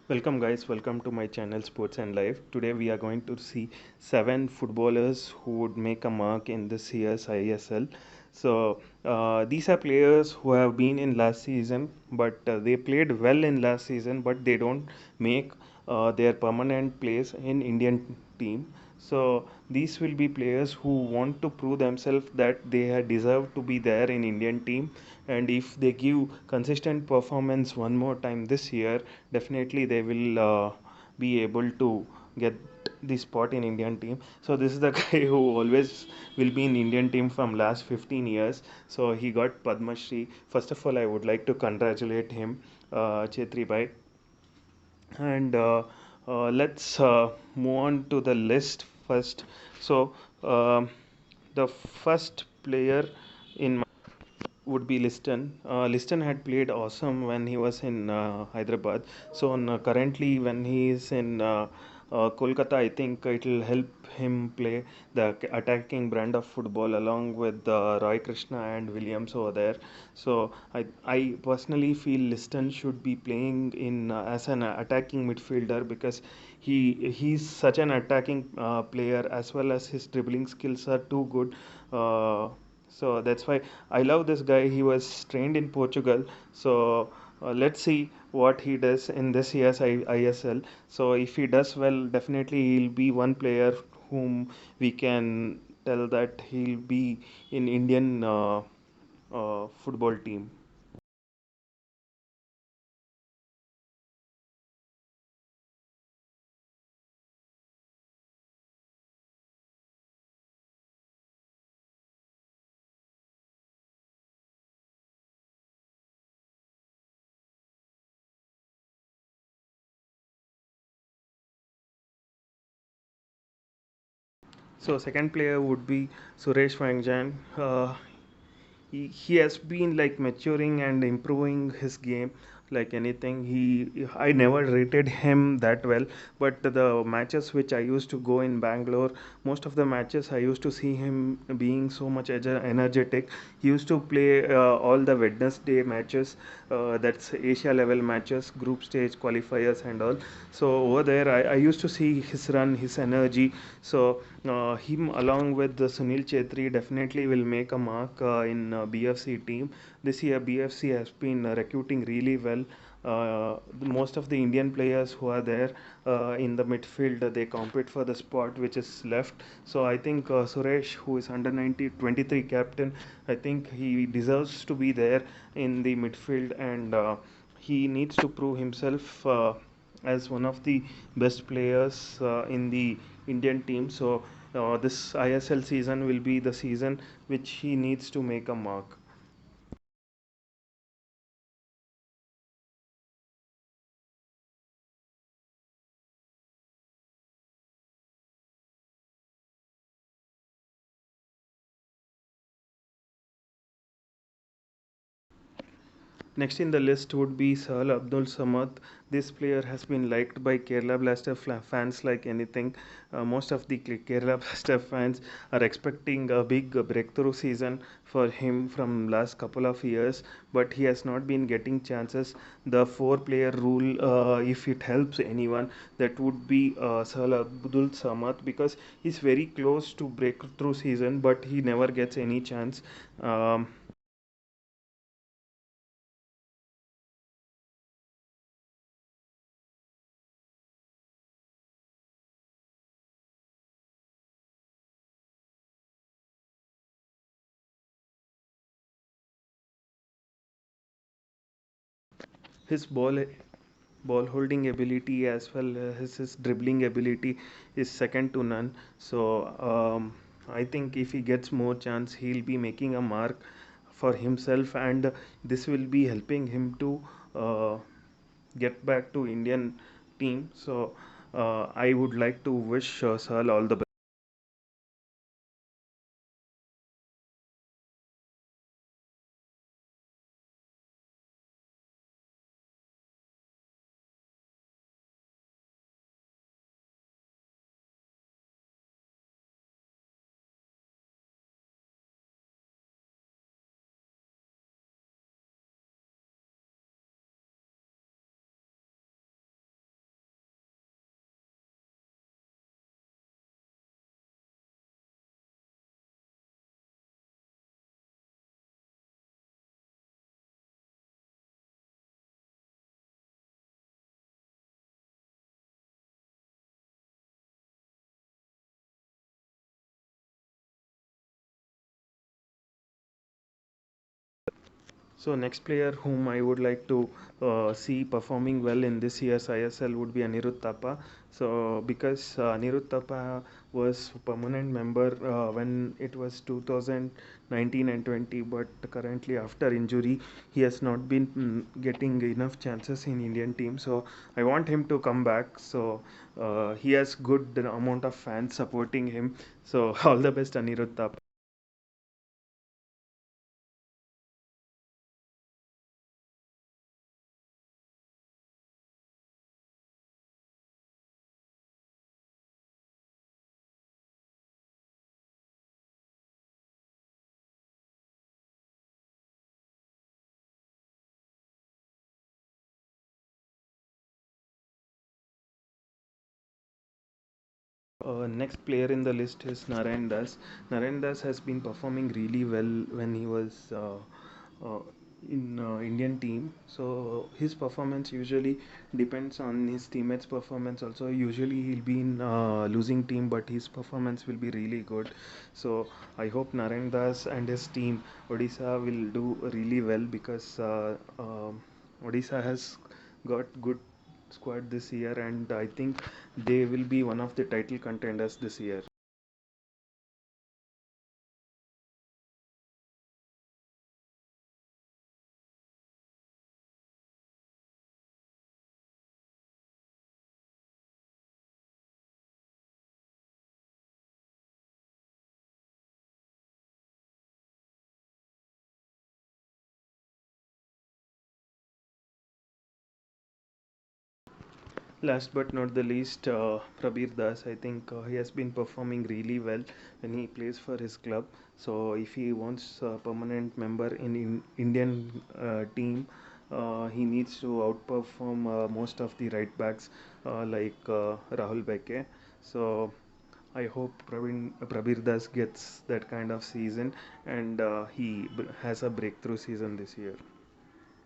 Welcome guys, welcome to my channel Sports and Life. Today we are going to see 7 footballers who would make a mark in this year's ISL. These are players who have been in last season, but they played well in last season, but they don't make their permanent place in Indian team. So these will be players who want to prove themselves that they have deserved to be there in Indian team, and if they give consistent performance one more time this year, definitely they will be able to get the spot in Indian team. So this is the guy who always will be in Indian team from last 15 years. So he got Padma Shri. First of all, I would like to congratulate him, Chetri Bhai. And let's move on to the list first. So um the first player in would be Liston. Liston had played awesome when he was in Hyderabad. Currently, when he is in Kolkata, I think it will help him play the attacking brand of football along with Roy Krishna and Williams over there. I personally feel Liston should be playing in as an attacking midfielder because he's such an attacking player, as well as his dribbling skills are too good. So that's why I love this guy. He was trained in Portugal. Let's see what he does in this year's ISL. So if he does well, definitely he'll be one player whom we can tell that he'll be in Indian football team. So second player would be Suresh Wangjan. He has been like maturing and improving his game like anything. I never rated him that well, but the matches which I used to go in Bangalore, most of the matches I used to see him being so much energetic. He used to play all the Wednesday matches, that's Asia level matches, group stage qualifiers and all. So over there I used to see his run, his energy. Him along with the Sunil Chetri definitely will make a mark in BFC team. This year BFC has been recruiting really well. Most of the Indian players who are there in the midfield, they compete for the spot which is left. So I think Suresh, who is under 23 captain, I think he deserves to be there in the midfield, and he needs to prove himself as one of the best players in the Indian team. This ISL season will be the season which he needs to make a mark. Next in the list would be Sahal Abdul Samad. This player has been liked by Kerala Blaster fans like anything. Most of the Kerala Blaster fans are expecting a big breakthrough season for him from last couple of years, but he has not been getting chances. The four-player rule, if it helps anyone, that would be Sahal Abdul Samad, because he's very close to breakthrough season, but he never gets any chance. Um, his ball holding ability as well as his dribbling ability is second to none. I think if he gets more chance, he'll be making a mark for himself, and this will be helping him to uh, get back to Indian team. I would like to wish Sahal all the best. So next player whom I would like to see performing well in this year's ISL would be Anirudh Thapa. So because Anirudh Thapa was permanent member when it was 2019 and 20, but currently after injury he has not been getting enough chances in Indian team. So I want him to come back. So he has good amount of fans supporting him. So all the best, Anirudh Thapa. Next player in the list is Narayan Das. Narayan Das has been performing really well when he was uh, in Indian team. So his performance usually depends on his teammates' performance. Also, usually he'll be in losing team, but his performance will be really good. So I hope Narayan Das and his team Odisha will do really well because Odisha has got good squad this year, and I think they will be one of the title contenders this year. Last but not the least, Prabir Das. I think he has been performing really well when he plays for his club. So if he wants a permanent member in Indian team, he needs to outperform most of the right backs like Rahul Beke. So I hope Prabir Das gets that kind of season, and he has a breakthrough season this year.